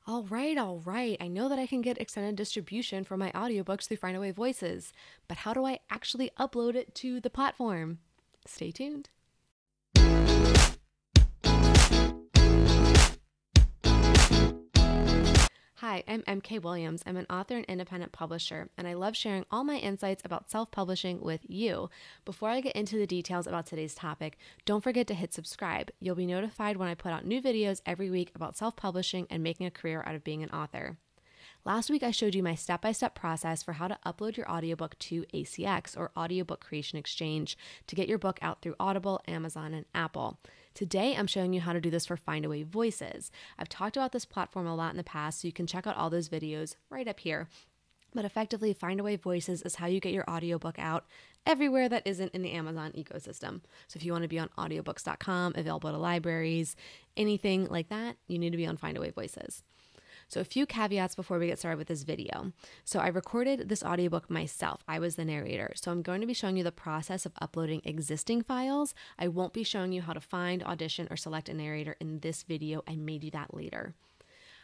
All right. I know that I can get extended distribution for my audiobooks through Findaway Voices, but how do I actually upload it to the platform? Stay tuned. Hi, I'm MK Williams. I'm an author and independent publisher, and I love sharing all my insights about self-publishing with you. Before I get into the details about today's topic, don't forget to hit subscribe. You'll be notified when I put out new videos every week about self-publishing and making a career out of being an author. Last week, I showed you my step-by-step process for how to upload your audiobook to ACX, or Audiobook Creation Exchange, to get your book out through Audible, Amazon, and Apple. Today, I'm showing you how to do this for Findaway Voices. I've talked about this platform a lot in the past, so you can check out all those videos right up here. But effectively, Findaway Voices is how you get your audiobook out everywhere that isn't in the Amazon ecosystem. So if you want to be on audiobooks.com, available to libraries, anything like that, you need to be on Findaway Voices. So a few caveats before we get started with this video. So I recorded this audiobook myself. I was the narrator. So I'm going to be showing you the process of uploading existing files. I won't be showing you how to find, audition, or select a narrator in this video. I may do that later.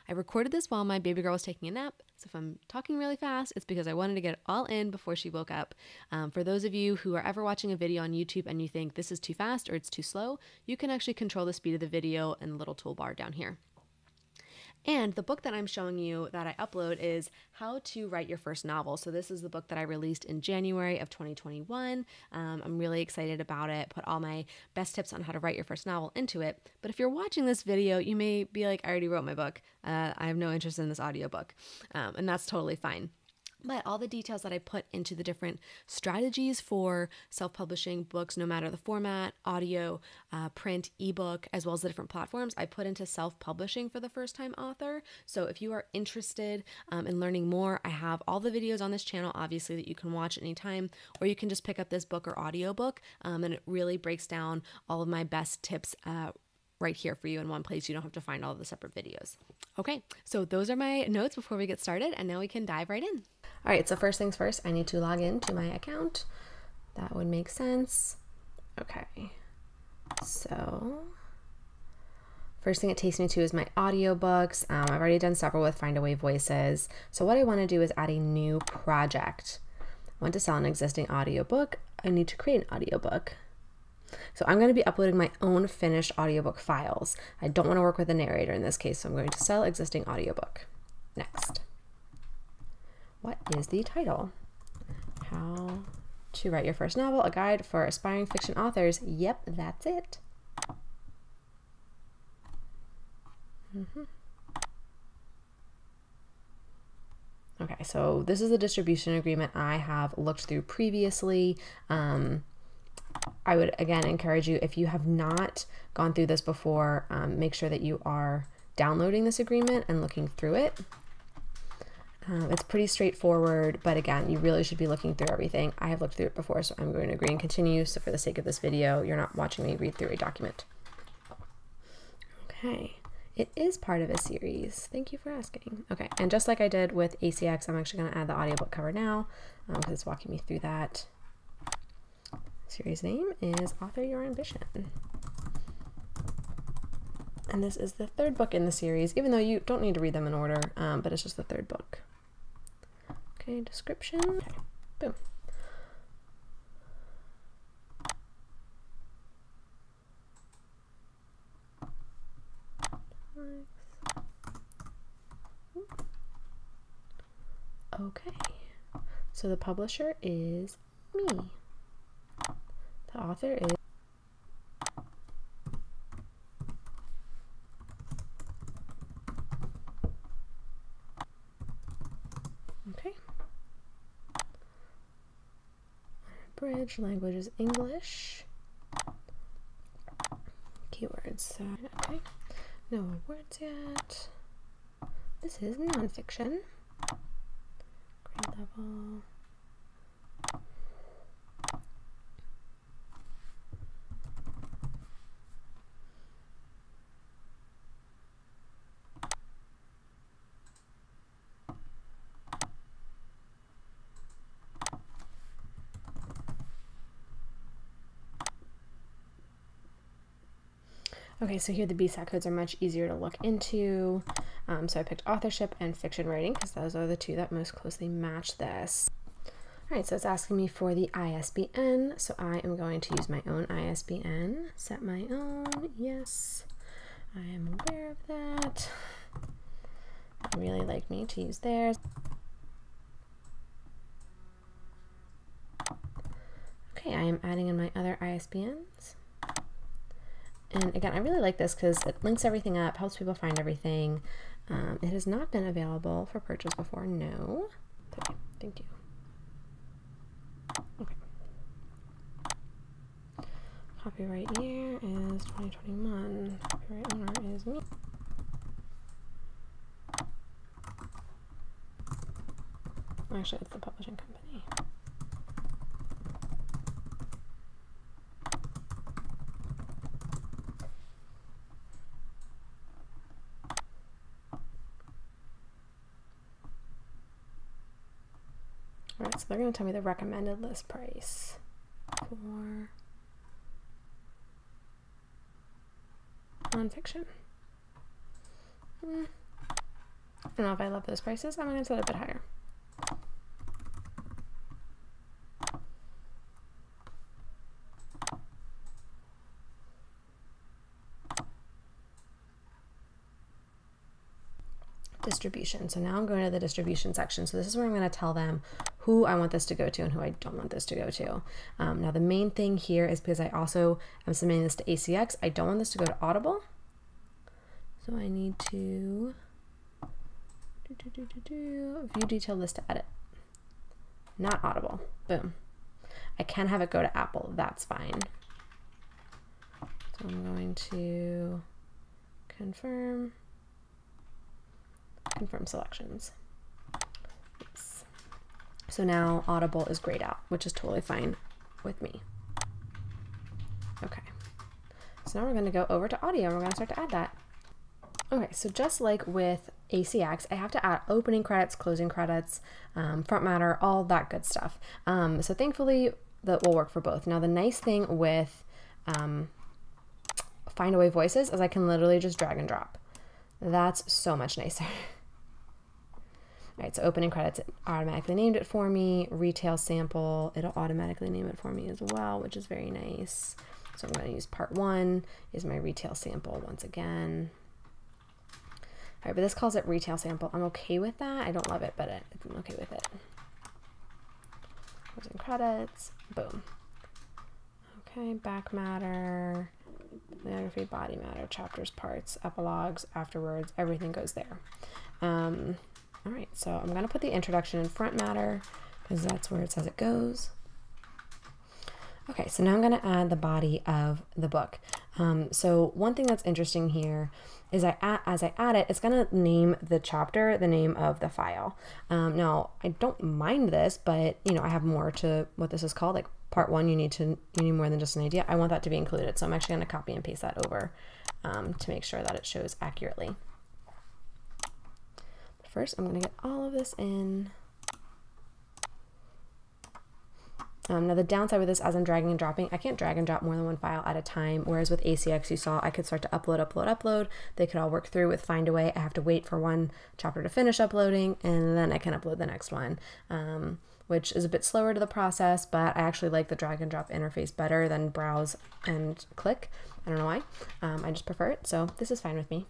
I recorded this while my baby girl was taking a nap. So if I'm talking really fast, it's because I wanted to get it all in before she woke up. For those of you who are ever watching a video on YouTube and you think this is too fast or it's too slow, you can actually control the speed of the video in the little toolbar down here. And the book that I'm showing you that I upload is How to Write Your First Novel. So this is the book that I released in January of 2021. I'm really excited about it. Put all my best tips on how to write your first novel into it. But if you're watching this video, you may be like, I already wrote my book. I have no interest in this audiobook. And that's totally fine. But all the details that I put into the different strategies for self-publishing books, no matter the format, audio, print, ebook, as well as the different platforms, I put into self-publishing for the first-time author. So if you are interested in learning more, I have all the videos on this channel, obviously, that you can watch anytime, or you can just pick up this book or audiobook, and it really breaks down all of my best tips right here for you in one place. You don't have to find all of the separate videos. Okay, so those are my notes before we get started, and now we can dive right in. All right, so first things first, I need to log in to my account. That would make sense. Okay, so first thing it takes me to is my audiobooks. I've already done several with Findaway Voices. So what I want to do is add a new project. I want to sell an existing audiobook. I need to create an audiobook. So I'm going to be uploading my own finished audiobook files. I don't want to work with a narrator in this case, so I'm going to sell existing audiobook. Next. What is the title? How to Write Your First Novel, a guide for aspiring fiction authors. Yep, that's it. Okay, so this is the distribution agreement I have looked through previously. I would, again, encourage you, if you have not gone through this before, make sure that you are downloading this agreement and looking through it. It's pretty straightforward, but again, you really should be looking through everything. I have looked through it before, so I'm going to agree and continue. So for the sake of this video, you're not watching me read through a document. Okay, it is part of a series. Thank you for asking. Okay, and just like I did with ACX, I'm actually going to add the audiobook cover now because it's walking me through that. Series name is Author Your Ambition. And this is the third book in the series, even though you don't need to read them in order, but it's just the third book. Okay, description. Okay, boom. Okay, so the publisher is me. The author is okay. Bridge language is English. Keywords. So okay, no words yet. This is nonfiction. Grade level. Okay, so here the BSAT codes are much easier to look into. So I picked authorship and fiction writing because those are the two that most closely match this. All right, so it's asking me for the ISBN, so I am going to use my own ISBN. Set my own, yes. I am aware of that. They really like me to use theirs. Okay, I am adding in my other ISBNs. And again, I really like this because it links everything up, helps people find everything. It has not been available for purchase before, no. Okay, thank you. Okay. Copyright year is 2021. Copyright owner is me. Actually, it's the publishing company. All right, so they're going to tell me the recommended list price for nonfiction. I don't know if I love those prices. I'm going to set it a bit higher. Distribution. So now I'm going to the distribution section. So this is where I'm going to tell them who I want this to go to and who I don't want this to go to. Now the main thing here is because I also am submitting this to ACX, I don't want this to go to Audible. So I need to view detailed list to edit. Not Audible. Boom. I can have it go to Apple. That's fine. So I'm going to confirm selections. Yes. So now Audible is grayed out, which is totally fine with me. Okay. So now we're going to go over to audio and we're going to start to add that. Okay, so just like with ACX, I have to add opening credits, closing credits, front matter, all that good stuff. So thankfully that will work for both. Now the nice thing with Findaway Voices is I can literally just drag and drop. That's so much nicer. All right, so opening credits, it automatically named it for me. Retail sample, it'll automatically name it for me as well, which is very nice. So I'm going to use part 1 is my retail sample once again. All right, but this calls it retail sample. I'm okay with that. I don't love it, but I'm okay with it. Closing credits, boom. Okay, back matter, bibliography, body matter, chapters, parts, epilogues, afterwards, everything goes there. All right, so I'm going to put the introduction in front matter because that's where it says it goes. Okay, so now I'm going to add the body of the book. So one thing that's interesting here is as I add it, it's going to name the chapter, the name of the file. Now, I don't mind this, but you know, I have more to what this is called. Like part 1, you need more than just an idea. I want that to be included, so I'm actually going to copy and paste that over to make sure that it shows accurately. First, I'm going to get all of this in. Now the downside with this, as I'm dragging and dropping, I can't drag and drop more than one file at a time, whereas with ACX you saw I could start to upload. They could all work through. With Findaway, I have to wait for one chapter to finish uploading, and then I can upload the next one, which is a bit slower to the process, but I actually like the drag and drop interface better than browse and click. I don't know why. I just prefer it, so this is fine with me.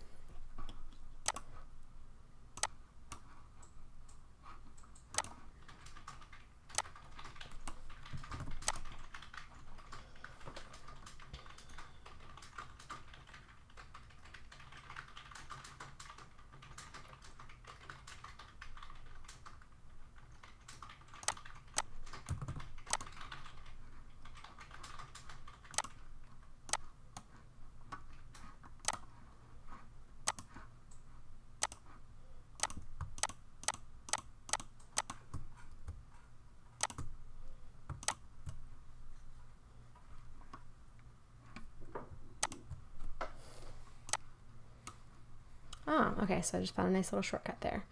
Oh, okay, so I just found a nice little shortcut there.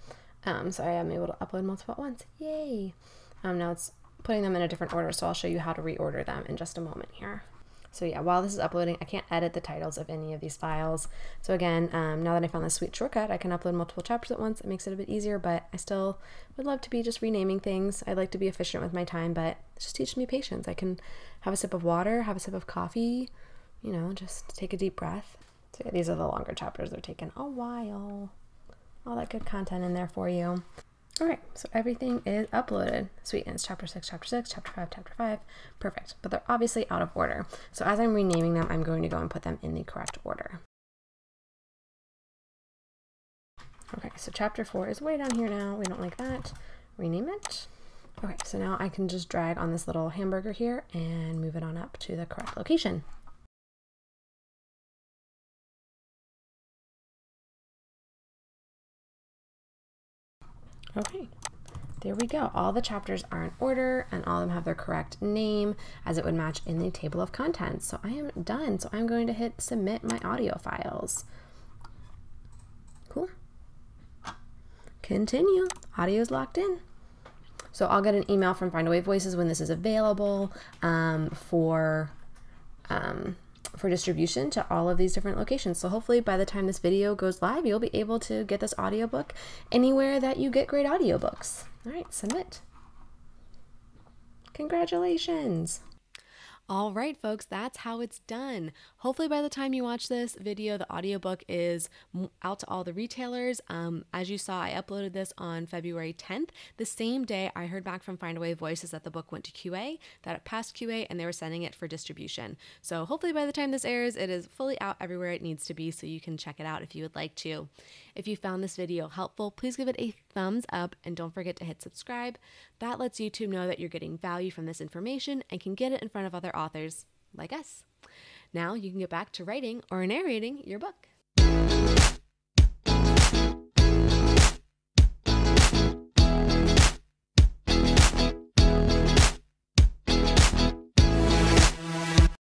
So I am able to upload multiple at once. Yay! Now it's putting them in a different order, so I'll show you how to reorder them in just a moment here. So yeah, while this is uploading, I can't edit the titles of any of these files. So again, now that I found this sweet shortcut, I can upload multiple chapters at once. It makes it a bit easier, but I still would love to be just renaming things. I'd like to be efficient with my time, but it just teaches me patience. I can have a sip of water, have a sip of coffee, you know, just take a deep breath. So yeah, these are the longer chapters. They're taking a while. All that good content in there for you. All right, so everything is uploaded. Sweet, and it's chapter 6, chapter 6, chapter 5, chapter 5. Perfect, but they're obviously out of order. So as I'm renaming them, I'm going to go and put them in the correct order. Okay, so chapter 4 is way down here now. We don't like that. Rename it. Okay, so now I can just drag on this little hamburger here and move it on up to the correct location. Okay, there we go. All the chapters are in order and all of them have their correct name as it would match in the table of contents. So I am done. So I'm going to hit submit my audio files. Cool. Continue. Audio is locked in. So I'll get an email from Findaway Voices when this is available for distribution to all of these different locations. So hopefully by the time this video goes live, you'll be able to get this audiobook anywhere that you get great audiobooks. All right, submit. Congratulations. All right, folks, that's how it's done. Hopefully by the time you watch this video, the audiobook is out to all the retailers. As you saw, I uploaded this on February 10th. The same day I heard back from Findaway Voices that the book went to QA, that it passed QA, and they were sending it for distribution. So hopefully by the time this airs, it is fully out everywhere it needs to be, so you can check it out if you would like to. If you found this video helpful, please give it a thumbs up and don't forget to hit subscribe. That lets YouTube know that you're getting value from this information and can get it in front of other authors like us. Now you can get back to writing or narrating your book.